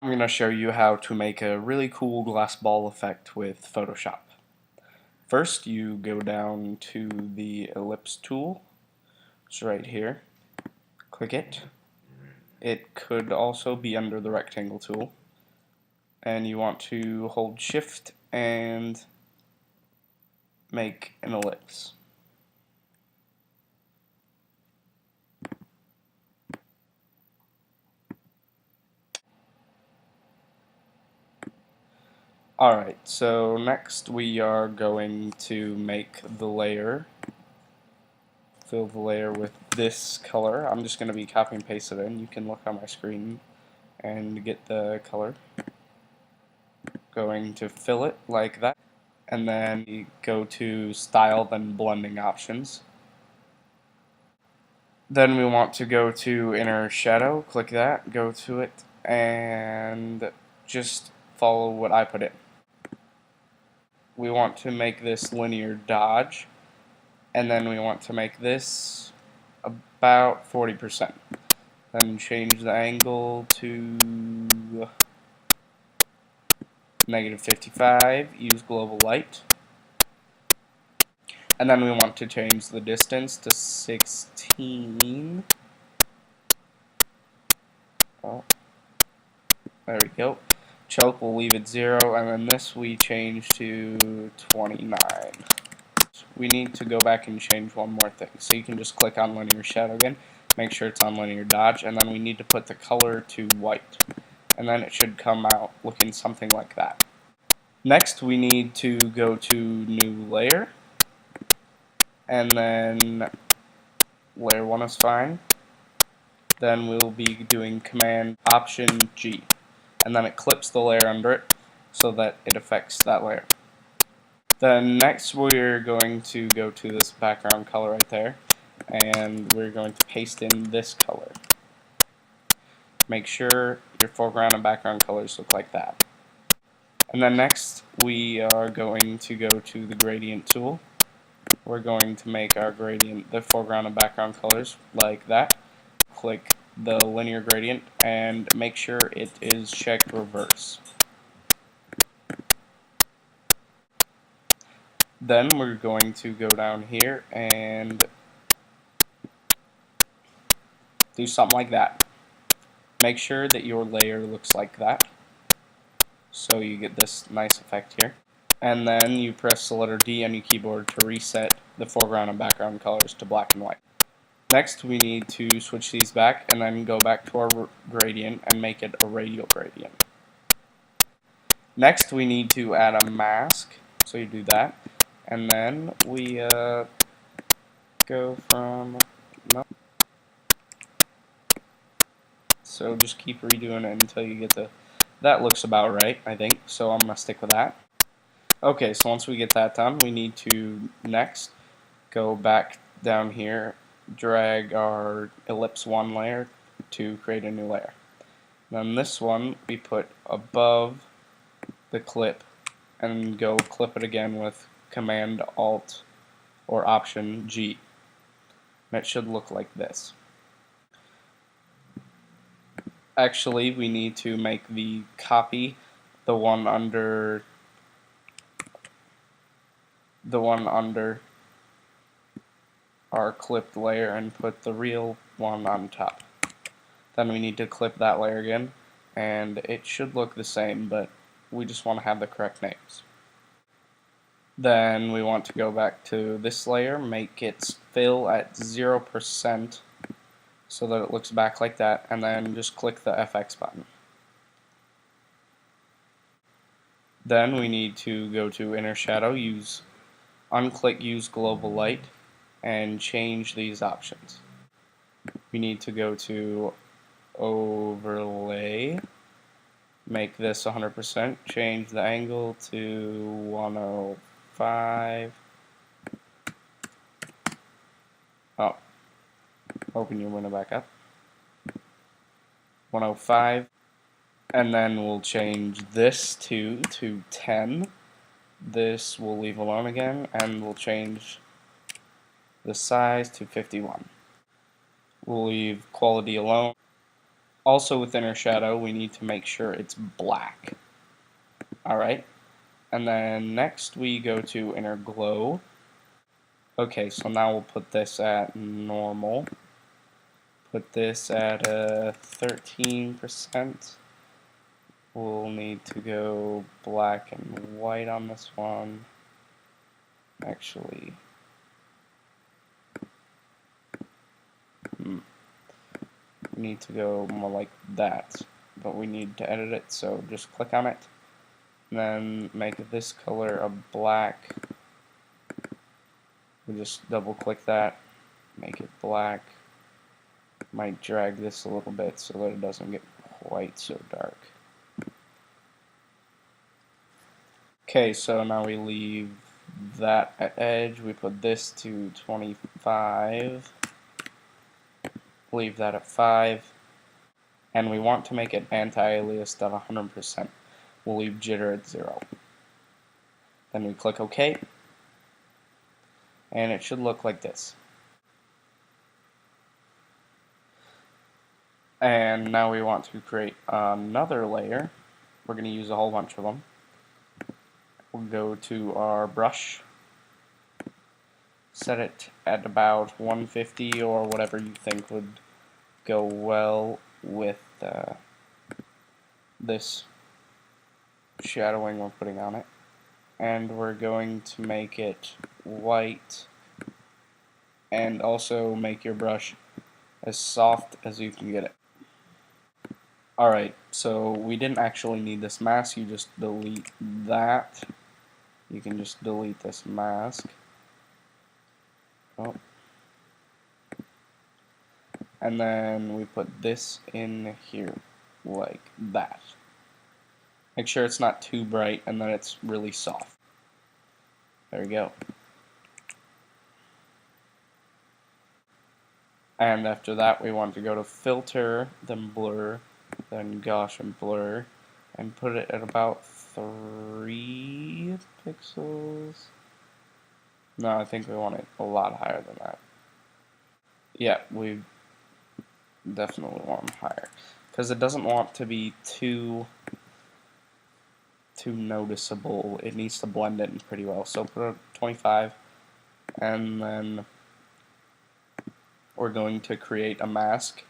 going to show you how to make a really cool glass ball effect with Photoshop. First, you go down to the ellipse tool. It's right here. Click it. It could also be under the rectangle tool. And you want to hold Shift and make an ellipse. Alright, so next we are going to make the layer. Fill the layer with this color. I'm just going to be copy and paste it in. You can look on my screen and get the color. Going to fill it like that. And then you go to Style, then Blending Options. Then we want to go to Inner Shadow. Click that, go to it, and just follow what I put in. We want to make this linear dodge, and then we want to make this about 40%. Then change the angle to -55, use global light. And then we want to change the distance to 16. Oh, there we go. Choke, we'll leave it 0, and then this we change to 29. We need to go back and change one more thing. So you can just click on linear shadow again, make sure it's on linear dodge, and then we need to put the color to white. And then it should come out looking something like that. Next we need to go to new layer, and then layer 1 is fine. Then we'll be doing Command Option G, and then it clips the layer under it so that it affects that layer. Then next we're going to go to this background color right there, and we're going to paste in this color. Make sure your foreground and background colors look like that. And then next we are going to go to the gradient tool. We're going to make our gradient, the foreground and background colors like that. Click the linear gradient and make sure it is checked reverse. Then we're going to go down here and do something like that. Make sure that your layer looks like that, so you get this nice effect here. And then you press the letter D on your keyboard to reset the foreground and background colors to black and white. Next we need to switch these back and then go back to our gradient and make it a radial gradient. Next we need to add a mask, so you do that. And then we go from, no. So just keep redoing it until you get to, that looks about right, I think, so I'm going to stick with that. Okay, so once we get that done, we need to next go back down here, drag our ellipse 1 layer to create a new layer. Then this one we put above the clip and go clip it again with Command Alt or Option G. And it should look like this. Actually, we need to make the copy, the one under our clipped layer, and put the real one on top. Then we need to clip that layer again, and it should look the same, but we just want to have the correct names. Then we want to go back to this layer, make its fill at 0% so that it looks back like that, and then just click the FX button. Then we need to go to Inner Shadow, unclick Use Global Light, and change these options. We need to go to Overlay, make this 100%, change the angle to 105. Oh, hoping you're going to back up. 105. And then we'll change this to 10. This we'll leave alone again, and we'll change the size to 51. We'll leave quality alone. Also with inner shadow, we need to make sure it's black. Alright, and then next we go to inner glow. Okay, so now we'll put this at normal. Put this at 13%. We'll need to go black and white on this one. Actually, we need to go more like that, but we need to edit it, so just click on it. Then make this color a black. We just double click that, make it black. Might drag this a little bit so that it doesn't get quite so dark. Okay, so now we leave that at edge. We put this to 25. Leave that at 5. And we want to make it anti-aliased at 100%. We'll leave jitter at 0. Then we click OK. And it should look like this. And now we want to create another layer. We're going to use a whole bunch of them. We'll go to our brush, set it at about 150 or whatever you think would go well with this shadowing we're putting on it. And we're going to make it white, and also make your brush as soft as you can get it. Alright, so we didn't actually need this mask, you just delete that. You can just delete this mask. Oh. And then we put this in here, like that. Make sure it's not too bright and that it's really soft. There we go. And after that we want to go to filter, then blur, then Gaussian blur, and put it at about 3 pixels. No, I think we want it a lot higher than that. Yeah, we definitely want them higher, because it doesn't want to be too noticeable. It needs to blend in pretty well. So put it at 25, and then we're going to create a mask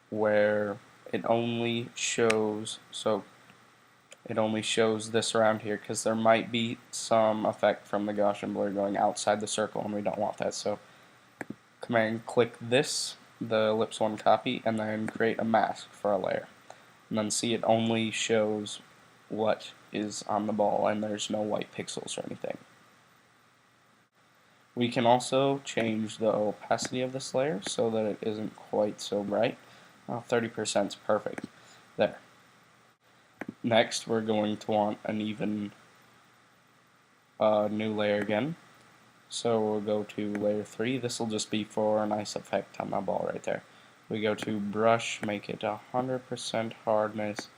where it only shows, it only shows this around here, because there might be some effect from the Gaussian blur going outside the circle, and we don't want that. So command click this, the ellipse 1 copy, and then create a mask for a layer. And then see, it only shows what is on the ball, and there's no white pixels or anything. We can also change the opacity of this layer so that it isn't quite so bright. 30% is perfect. There. Next, we're going to want an even new layer again. So we'll go to layer 3. This will just be for a nice effect on that ball right there. We go to brush, make it 100% hardness,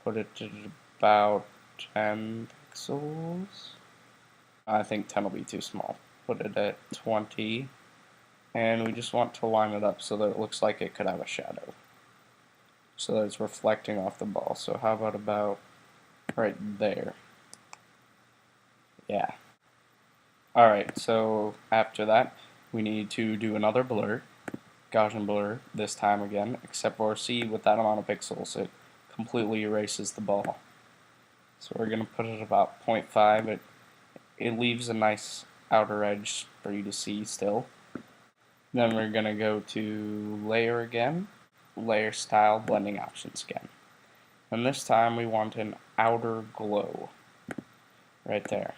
put it at about 10 pixels. I think 10 will be too small. Put it at 20, and we just want to line it up so that it looks like it could have a shadow, so that it's reflecting off the ball. So how about right there? Yeah. Alright, so after that we need to do another blur, Gaussian blur this time again, except for see, with that amount of pixels it completely erases the ball. So we're going to put it about 0.5. It leaves a nice outer edge for you to see still. Then we're going to go to layer again, layer style, blending options again. And this time we want an outer glow right there.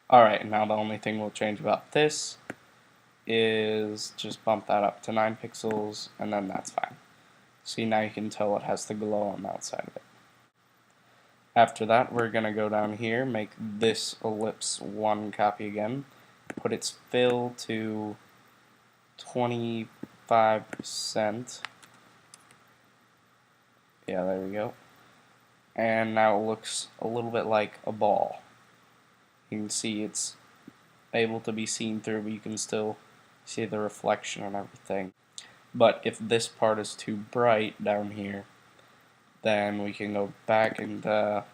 Alright, now the only thing we'll change about this is just bump that up to 9 pixels, and then that's fine. See, now you can tell it has the glow on the outside of it. After that, we're going to go down here, make this ellipse 1 copy again, put its fill to 25%. Yeah, there we go. And now it looks a little bit like a ball. You can see it's able to be seen through, but you can still see the reflection and everything. But if this part is too bright down here, then we can go back into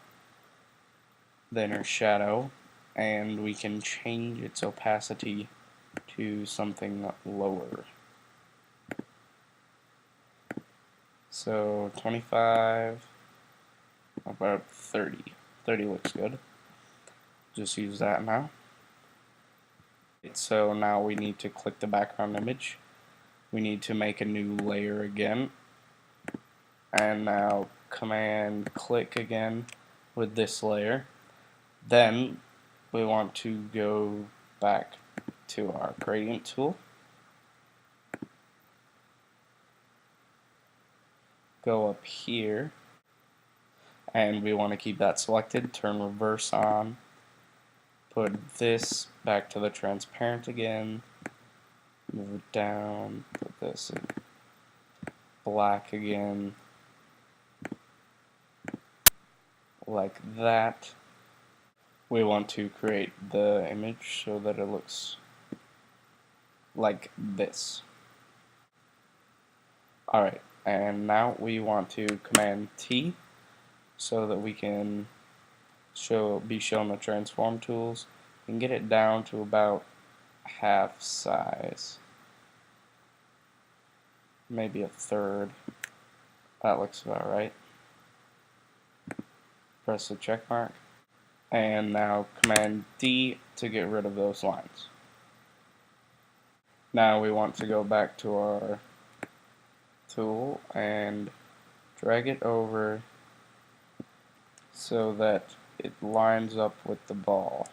the inner shadow and we can change its opacity to something lower. So 25, about 30. 30 looks good. Just use that now. So now we need to click the background image. We need to make a new layer again. And now command click again with this layer. Then we want to go back to our gradient tool. Go up here and we want to keep that selected. Turn reverse on. Put this back to the transparent again. Move it down. Put this in black again. Like that. We want to create the image so that it looks like this. Alright, and now we want to command T so that we can be shown the transform tools and get it down to about half size. Maybe a third. That looks about right. Press the check mark. And now command D to get rid of those lines. Now we want to go back to our tool and drag it over so that it lines up with the ball.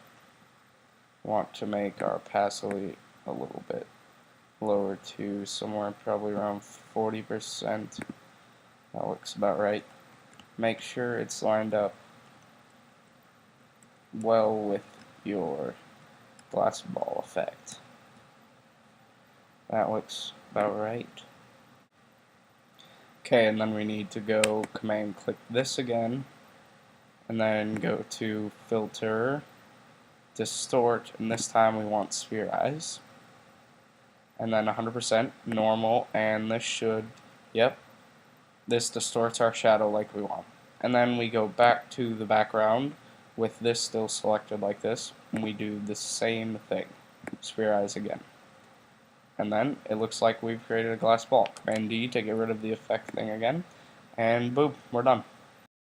Want to make our opacity a little bit lower to somewhere probably around 40%. That looks about right. Make sure it's lined up well with your GlassBall effect. That looks about right. Okay, and then we need to go command click this again, and then go to filter, distort, and this time we want sphere eyes, and then 100% normal, and this should, yep, this distorts our shadow like we want. And then we go back to the background with this still selected like this, and we do the same thing, sphere eyes again. And then it looks like we've created a glass ball. Command D to get rid of the effect thing again, and boom, we're done.